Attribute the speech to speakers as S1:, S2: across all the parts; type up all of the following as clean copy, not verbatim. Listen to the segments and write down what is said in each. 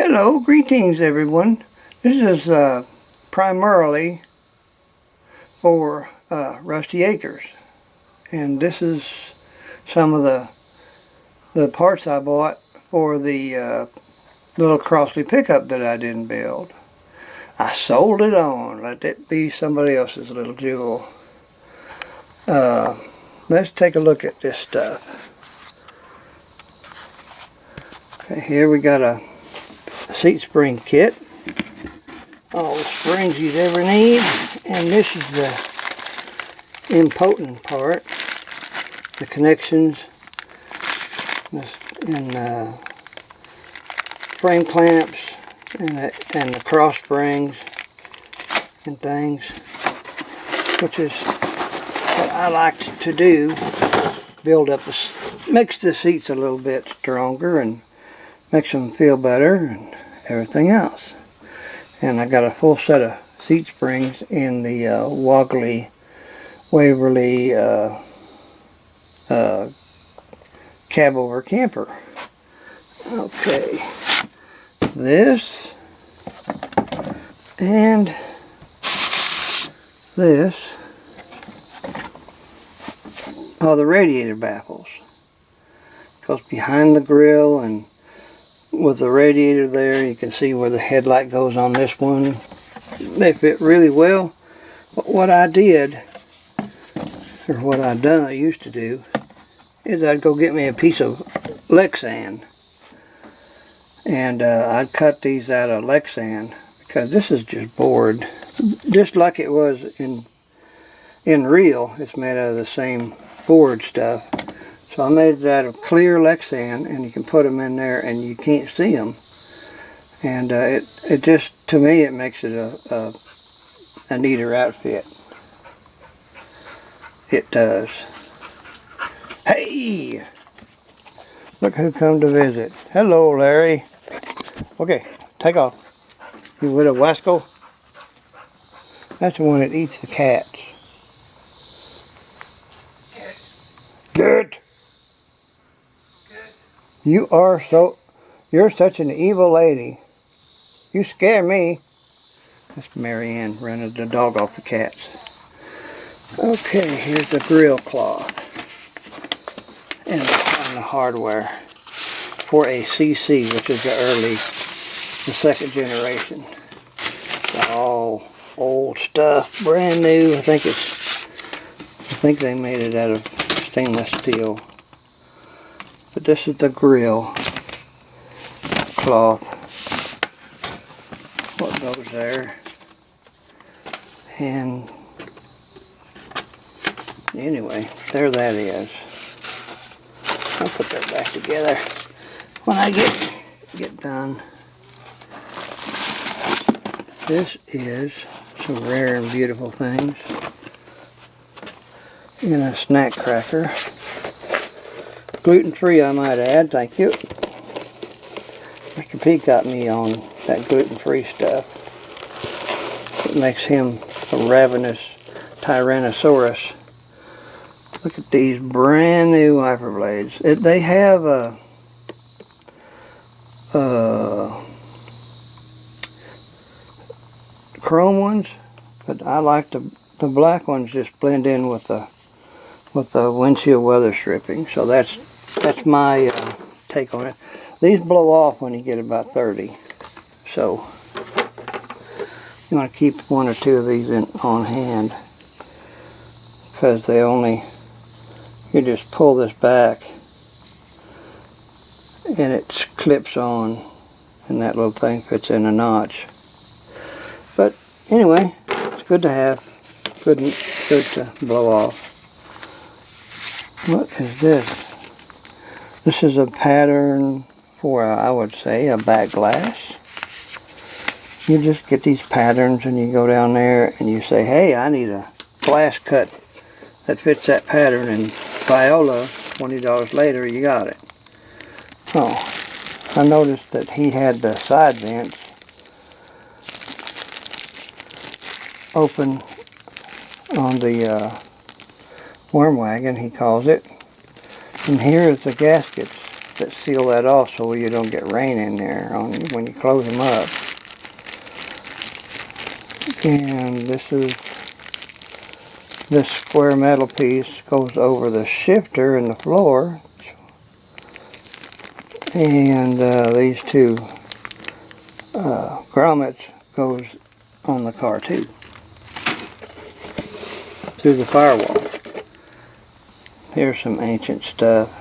S1: Hello, greetings everyone. This is primarily for Rusty Acres, and this is some of the parts I bought for the little Crosley pickup that I didn't build. I sold it on, let it be somebody else's little jewel. Let's take a look at this stuff. Okay, here we got a seat spring kit, all the springs you'd ever need, and this is the important part, the connections and frame clamps and the cross springs and things, which is what I like to do, build up makes the seats a little bit stronger and makes them feel better and everything else. And I got a full set of seat springs in the Waverly cab over camper. Okay, this and this are the radiator baffles. Goes behind the grill, and with the radiator there, you can see where the headlight goes on this one. They fit really well. But what I did, or what I used to do, is I'd go get me a piece of Lexan, and I'd cut these out of Lexan, because this is just board, just like it was in real. It's made out of the same board stuff. So I made it out of clear Lexan, and you can put them in there and you can't see them. And it just, to me, it makes it a neater outfit. It does. Hey! Look who come to visit. Hello, Larry. Okay, take off. You with a Wasco? That's the one that eats the cats. Good. You're such an evil lady. You scare me. That's Marianne running the dog off the cats. Okay, here's the grill cloth and the hardware for a CC, which is the second generation. It's all old stuff, brand new. I think they made it out of stainless steel. But this is the grill cloth, what goes there. And anyway, there that is. I'll put that back together when I get done. This is some rare and beautiful things in a snack cracker. Gluten-free, I might add, thank you. Mr. P got me on that gluten-free stuff. It makes him a ravenous Tyrannosaurus. Look at these brand new wiper blades. They have chrome ones, but I like the black ones. Just blend in with the windshield weather stripping. So that's my take on it. These blow off when you get about 30. So you want to keep one or two of these on hand, because you just pull this back and it clips on, and that little thing fits in a notch. But anyway, it's good to have, good to blow off. What is this? This is a pattern for, I would say, a back glass. You just get these patterns and you go down there and you say, hey, I need a glass cut that fits that pattern, and Viola, $20 later, you got it. Oh, I noticed that he had the side vents open on the worm wagon, he calls it. And here is the gaskets that seal that off so you don't get rain in there when you close them up. And this square metal piece goes over the shifter in the floor, and these two grommets goes on the car too, through the firewall. Here's some ancient stuff.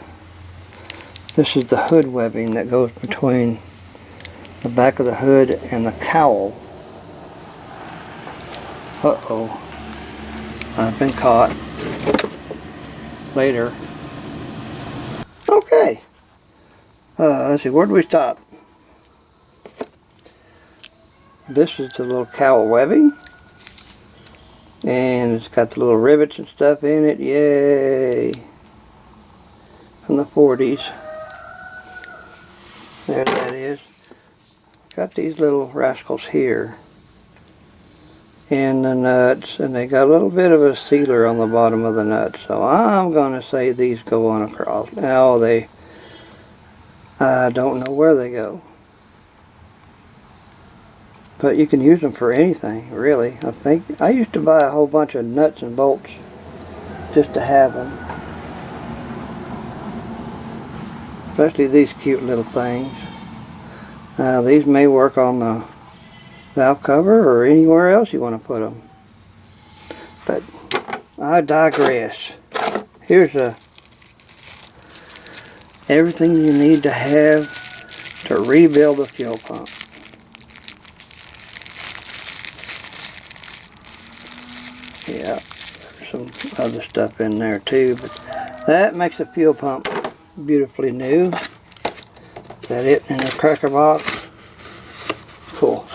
S1: This is the hood webbing that goes between the back of the hood and the cowl. Uh-oh. I've been caught. Later. Okay. Let's see, where do we stop? This is the little cowl webbing. And it's got the little rivets and stuff in it. Yay! From the 40s. There that is. Got these little rascals here. And the nuts. And they got a little bit of a sealer on the bottom of the nuts. So I'm going to say these go on across. Now I don't know where they go. But you can use them for anything, really. I think I used to buy a whole bunch of nuts and bolts just to have them. Especially these cute little things. These may work on the valve cover or anywhere else you want to put them. But I digress. Here's everything you need to have to rebuild a fuel pump. Yeah, there's some other stuff in there too, but that makes a fuel pump beautifully new. Is that it in the cracker box? Cool.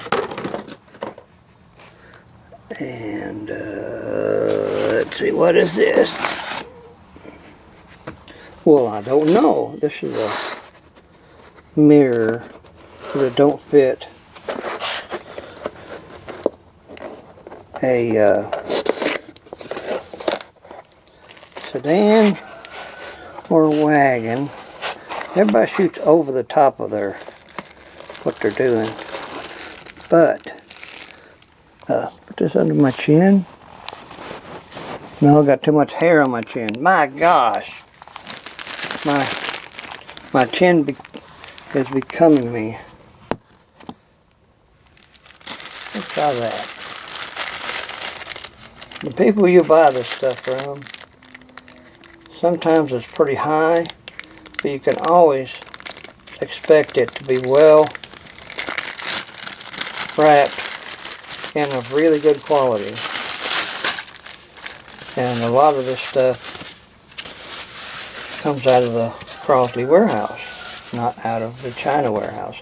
S1: And let's see, what is this? Well, I don't know. This is a mirror that don't fit a sedan or a wagon. Everybody shoots over the top of what they're doing. But put this under my chin. No, I got too much hair on my chin. My gosh, my chin is becoming me. Let's try that. The people you buy this stuff from, sometimes it's pretty high, but you can always expect it to be well wrapped and of really good quality. And a lot of this stuff comes out of the Crosley warehouse, not out of the China warehouse.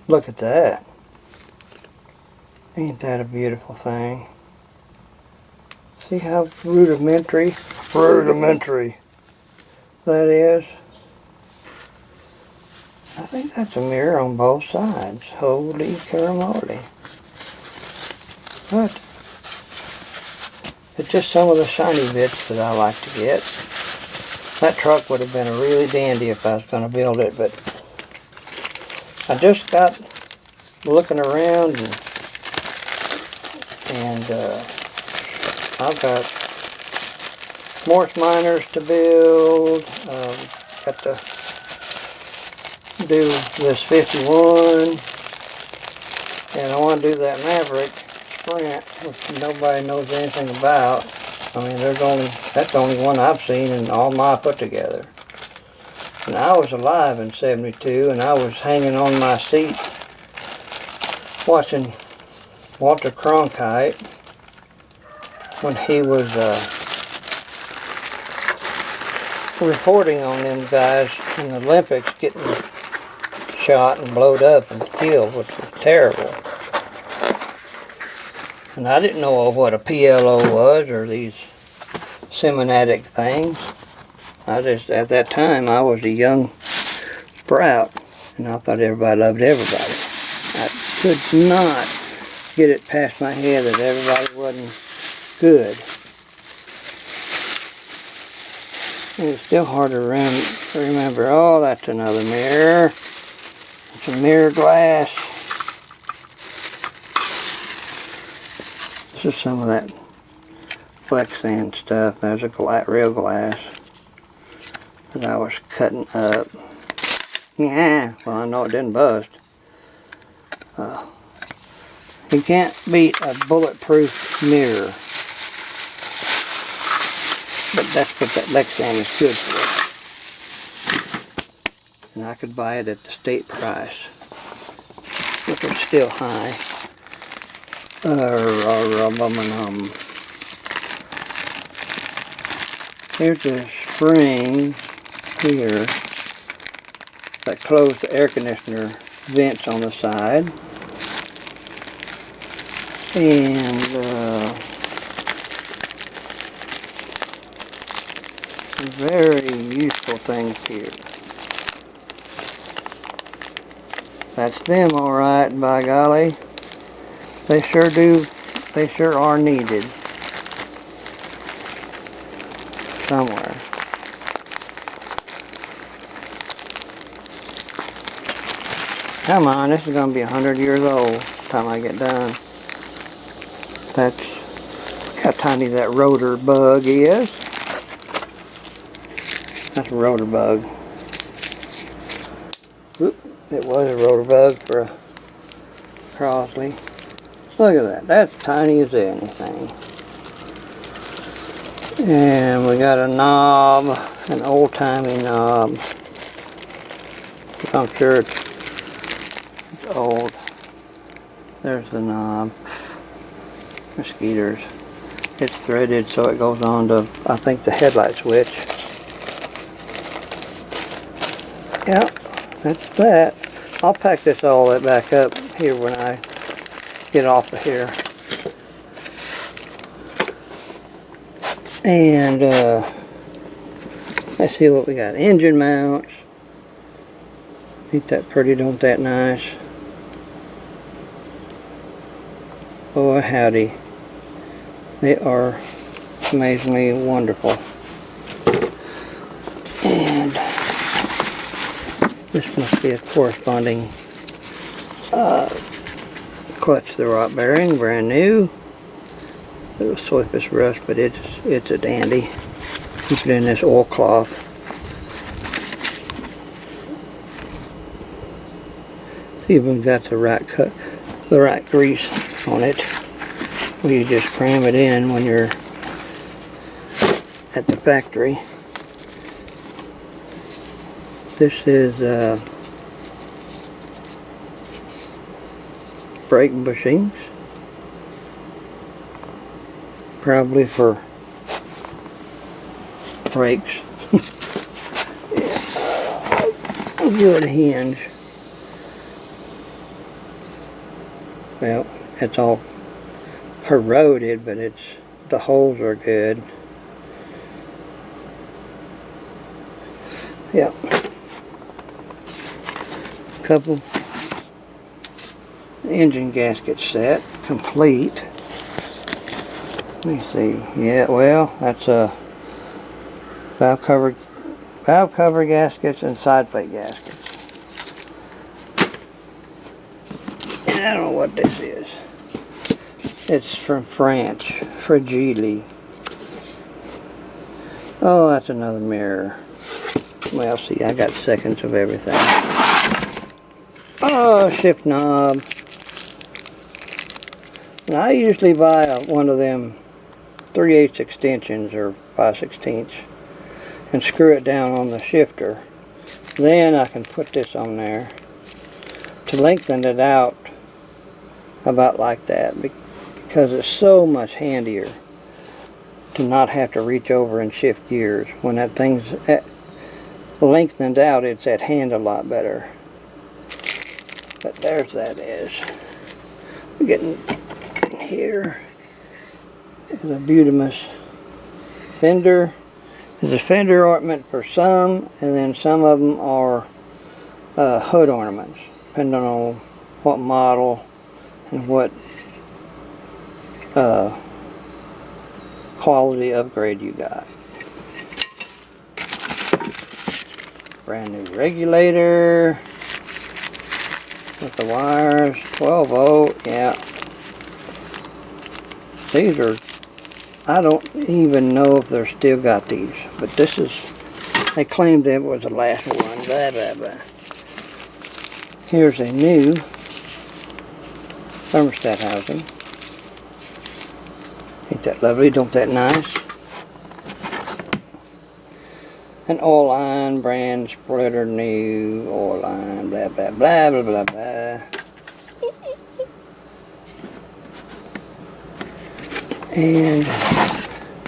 S1: Look at that. Ain't that a beautiful thing? See how rudimentary that is? I think that's a mirror on both sides. Holy caramoly. But it's just some of the shiny bits that I like to get. That truck would have been a really dandy if I was going to build it, but I just got looking around and I've got Morse miners to build. Got to do this 51, and I want to do that Maverick Sprint, which nobody knows anything about. I mean, that's the only one I've seen in all my put together. And I was alive in '72, and I was hanging on my seat watching Walter Cronkite when he was reporting on them guys in the Olympics getting shot and blowed up and killed, which was terrible. And I didn't know what a PLO was or these seminatic things. At that time, I was a young sprout, and I thought everybody loved everybody. I could not get it past my head that everybody wasn't good. And it's still hard to remember. Oh, that's another mirror. It's a mirror glass. This is some of that flex sand stuff. There's a real glass that I was cutting up. Yeah, well, I know it didn't bust. You can't beat a bulletproof mirror. But that's what that Lexan is good for. And I could buy it at the state price, which is still high. Here's a spring here that closes the air conditioner vents on the side. And some very useful things here. That's them, alright, by golly. They sure are needed somewhere. Come on, this is going to be 100 years old by the time I get done. That's how tiny that rotor bug is. That's a rotor bug. Oop, it was a rotor bug for a Crosley. Look at that. That's tiny as anything. And we got a knob, an old-timey knob. I'm sure it's old. There's the knob. Mosquitoes. It's threaded so it goes on to, I think, the headlight switch. Yep, that's that. I'll pack this all back up here when I get off of here. And let's see what we got. Engine mounts. Ain't that pretty? Don't that nice? Oh howdy. They are amazingly wonderful. And this must be a corresponding clutch the rot bearing, brand new. Little surface rust, but it's a dandy. Keep it in this oil cloth. See if we've got the right grease on it. You just cram it in when you're at the factory. This is brake bushings, probably for brakes. Yeah. Good hinge. Well, it's all corroded, but the holes are good. Yep. Couple engine gaskets set, complete. Let me see. Yeah, well, that's a valve cover gaskets and side plate gaskets. And I don't know what this is. It's from France, Fragile. Oh, that's another mirror. Well, see, I got seconds of everything. Oh, shift knob. Now, I usually buy one of them 3/8 extensions or 5/16 and screw it down on the shifter. Then I can put this on there to lengthen it out about like that, because it's so much handier to not have to reach over and shift gears. When that thing's lengthened out, it's at hand a lot better. But there's that is. We're getting here is a Butamus fender. There's a fender ornament for some, and then some of them are hood ornaments, depending on what model and what quality upgrade you got. Brand new regulator with the wires, 12 volt, yeah. These are, I don't even know if they're still got these, but this is, they claimed that was the last one, blah, blah, blah. Here's a new thermostat housing. Ain't that lovely? Don't that nice? An oil line, brand splitter new, oil line, blah, blah, blah, blah, blah, blah. And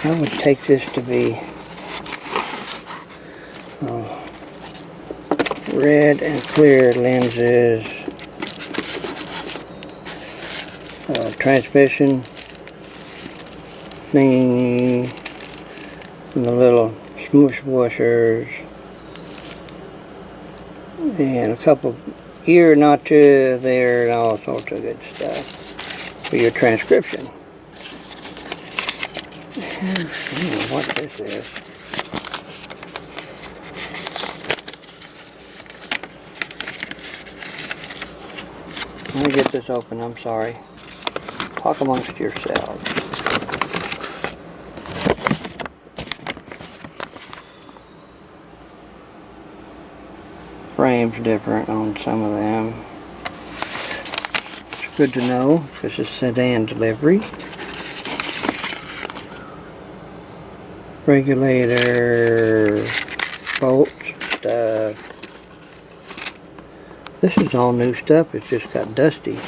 S1: I would take this to be red and clear lenses, transmission thingy, and the little smoosh washers, and a couple ear notches there, and all sorts of good stuff for your transcription. I don't know what this is. Let me get this open, I'm sorry. Talk amongst yourselves. Frame's different on some of them. It's good to know. This is sedan delivery. Regulator, bolts, stuff. This is all new stuff. It's just got dusty.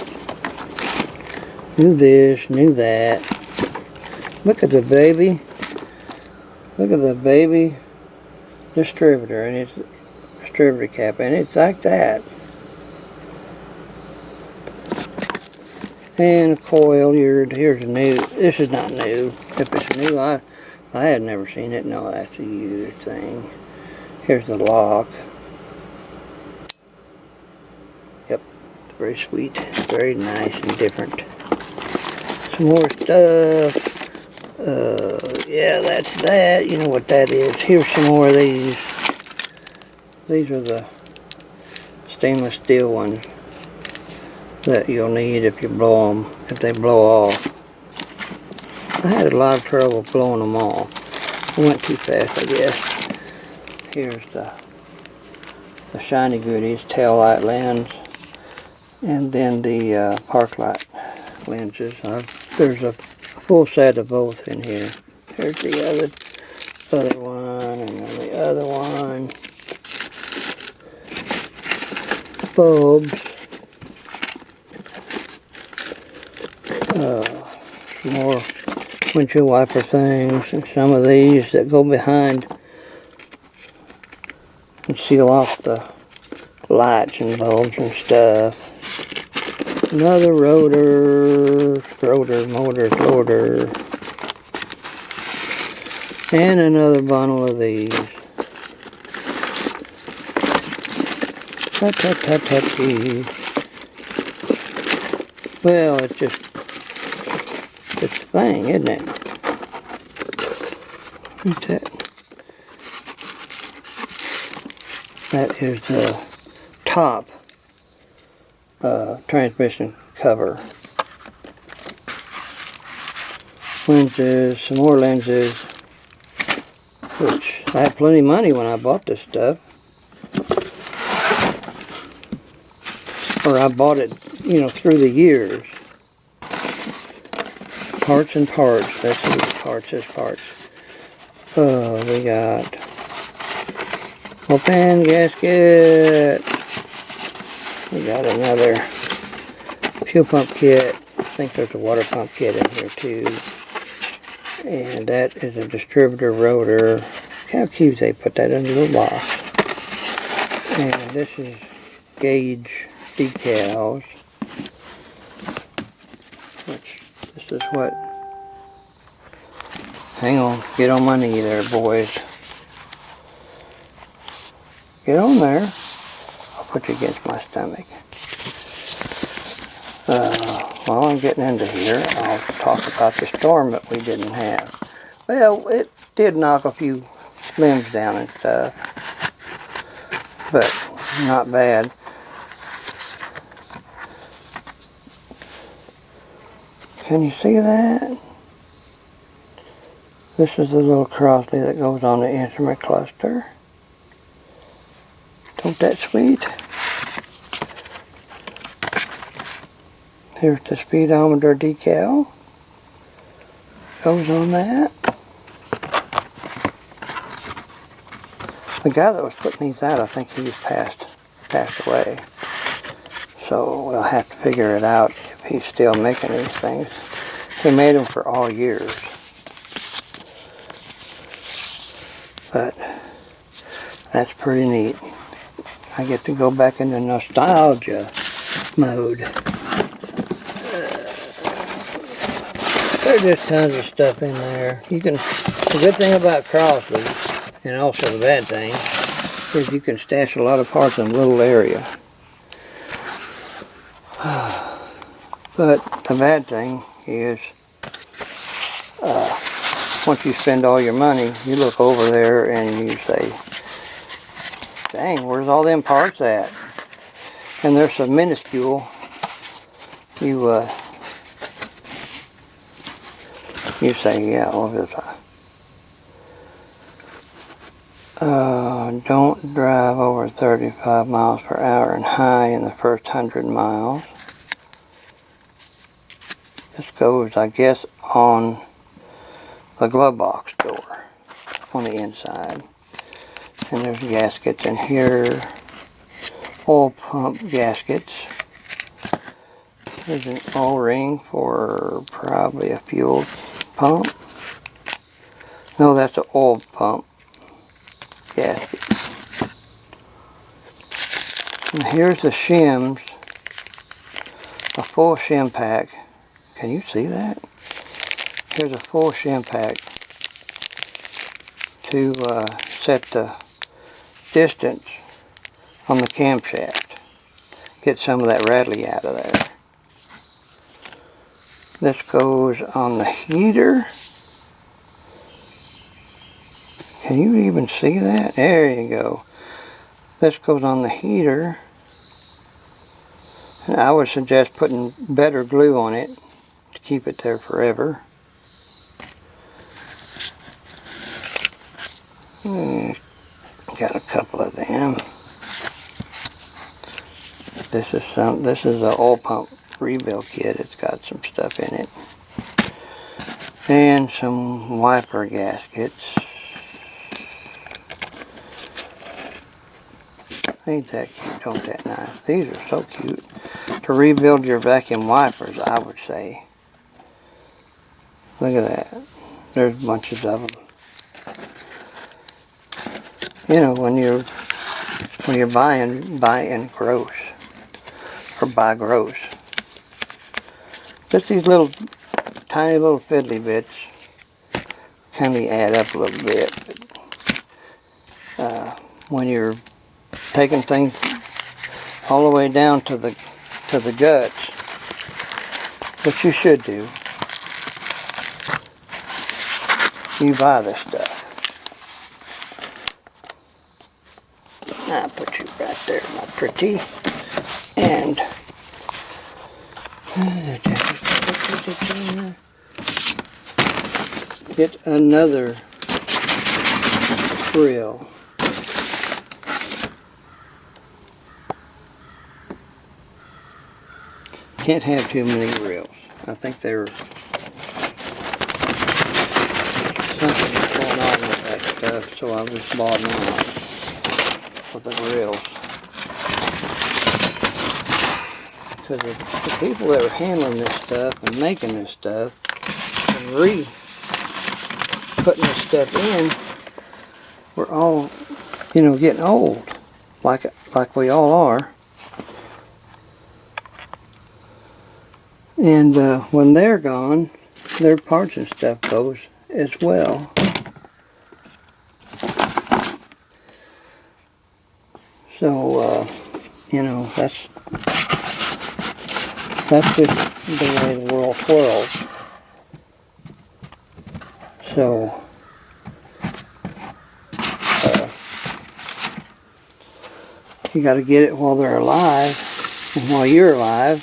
S1: New this, new that. Look at the baby. Look at the baby distributor, and it's distributor cap, and it's like that. And a coil. Here's a new. This is not new. If it's new, I had never seen it. No, that's a used thing. Here's the lock. Yep, very sweet, very nice and different. Some more stuff. Yeah, that's that. You know what that is. Here's some more of these. These are the stainless steel ones that you'll need if you blow them, if they blow off. I had a lot of trouble blowing them off. I went too fast, I guess. Here's the shiny goodies, tail light lens, and then the park light lenses. There's a full set of both in here. Here's the other one, and then the other one. Bulbs. Some more windshield wiper things, and some of these that go behind and seal off the lights and bulbs and stuff. Another rotor, motor, and another bundle of these. Tut. Well, it's just it's a thing, isn't it? That is the top transmission cover. Lenses, some more lenses, which I had plenty of money when I bought this stuff. Or I bought it, you know, through the years. Parts and parts. That's what parts is parts. Oh, we got open gasket. We got another fuel pump kit. I think there's a water pump kit in here too. And that is a distributor rotor. How cute they put that in a little box. And this is gauge decals. This is what, hang on, get on my knee there, boys. Get on there. I'll put you against my stomach. While I'm getting into here, I'll talk about the storm that we didn't have. Well, it did knock a few limbs down and stuff. not bad. Can you see that? This is the little Crosley that goes on the instrument cluster. Don't that sweet? Here's the speedometer decal. Goes on that. The guy that was putting these out, I think he's passed away. So we'll have to figure it out if he's still making these things. He made them for all years. But that's pretty neat. I get to go back into nostalgia mode. There's just tons of stuff in there. The good thing about Crosley, and also the bad thing, is you can stash a lot of parts in a little area. But the bad thing is, once you spend all your money, you look over there and you say, dang, where's all them parts at? And they're so minuscule, you say, yeah, look at that. Don't drive over 35 miles per hour and high in the first 100 miles. This goes, I guess, on the glove box door on the inside. And there's gaskets in here, oil pump gaskets. There's an O-ring for probably a fuel pump. No, that's an oil pump gasket. And here's the shims, a full shim pack. Can you see that? Here's a full shim pack to set the distance on the camshaft. Get some of that rattly out of there. This goes on the heater. Can you even see that? There you go. This goes on the heater. And I would suggest putting better glue on it to keep it there forever. Got a couple of them. This is an oil pump rebuild kit. It's got some stuff in it. And some wiper gaskets. Ain't that cute? Don't that nice? These are so cute. To rebuild your vacuum wipers, I would say. Look at that. There's bunches of them. You know, when you're buying gross, or buy gross. Just these little, tiny little fiddly bits kind of add up a little bit. But, when you're taking things all the way down to the guts, which you should do, you buy this stuff. I'll put you right there, my pretty. And get another grill. Can't have too many grills. I think there's something going on with that stuff, so I just bought one for the grills. Because the people that are handling this stuff and making this stuff and putting this stuff in, we're all, you know, getting old, like we all are. And when they're gone, their parts and stuff goes as well. So, you know, that's just the way the world twirls. So, You got to get it while they're alive and while you're alive.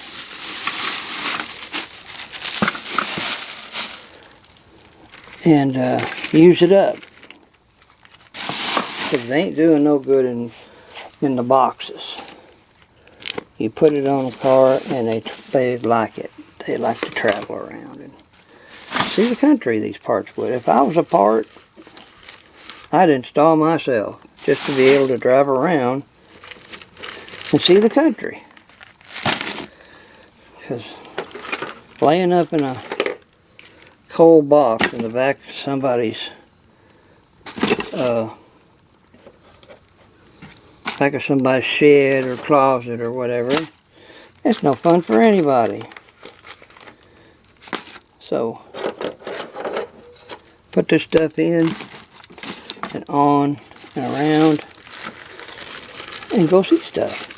S1: And use it up. Because they ain't doing no good in the boxes. You put it on a car and they like it. They like to travel around and see the country, these parts would. If I was a part, I'd install myself just to be able to drive around and see the country. Because laying up in a cold box in the back of somebody's shed or closet or whatever, it's no fun for anybody. So put this stuff in and on and around and go see stuff.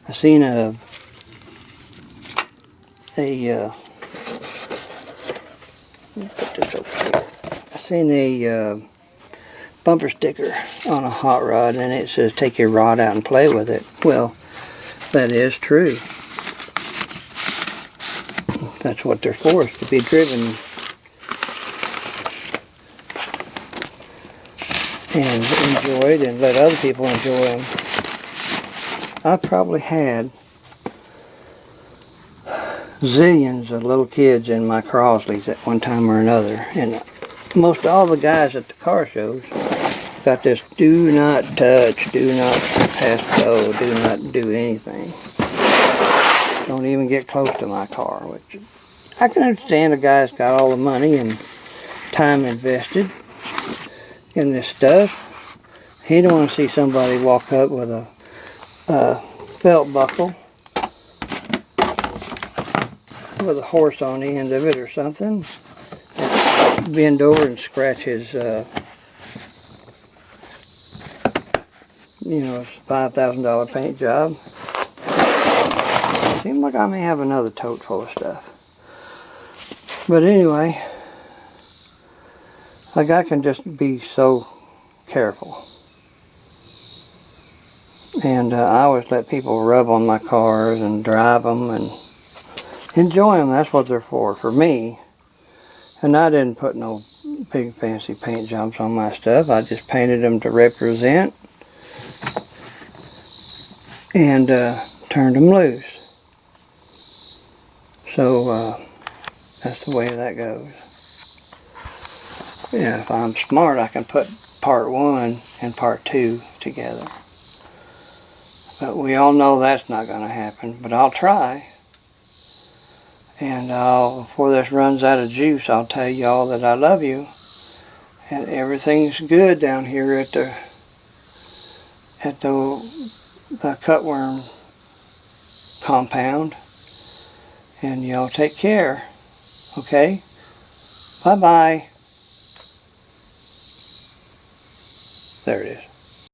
S1: I seen a put this over here. I seen a bumper sticker on a hot rod, and it says take your rod out and play with it. Well, that is true. That's what they're for, is to be driven and enjoyed and let other people enjoy them. I probably had zillions of little kids in my Crosleys at one time or another, and most all the guys at the car shows got this do not touch, do not pass go, do not do anything. Don't even get close to my car, which I can understand. The guy's got all the money and time invested in this stuff. He don't want to see somebody walk up with a belt buckle with a horse on the end of it or something, and bend over and scratch his $5,000 paint job. Seems like I may have another tote full of stuff. But anyway, a guy can just be so careful. And I always let people rub on my cars and drive them and enjoy them. That's what they're for me. And I didn't put no big fancy paint jobs on my stuff. I just painted them to represent and turned them loose. So that's the way that goes. Yeah, if I'm smart, I can put part 1 and part 2 together. But we all know that's not going to happen. But I'll try. And before this runs out of juice, I'll tell y'all that I love you. And everything's good down here at the cutworm compound. And y'all take care. Okay? Bye-bye. There it is.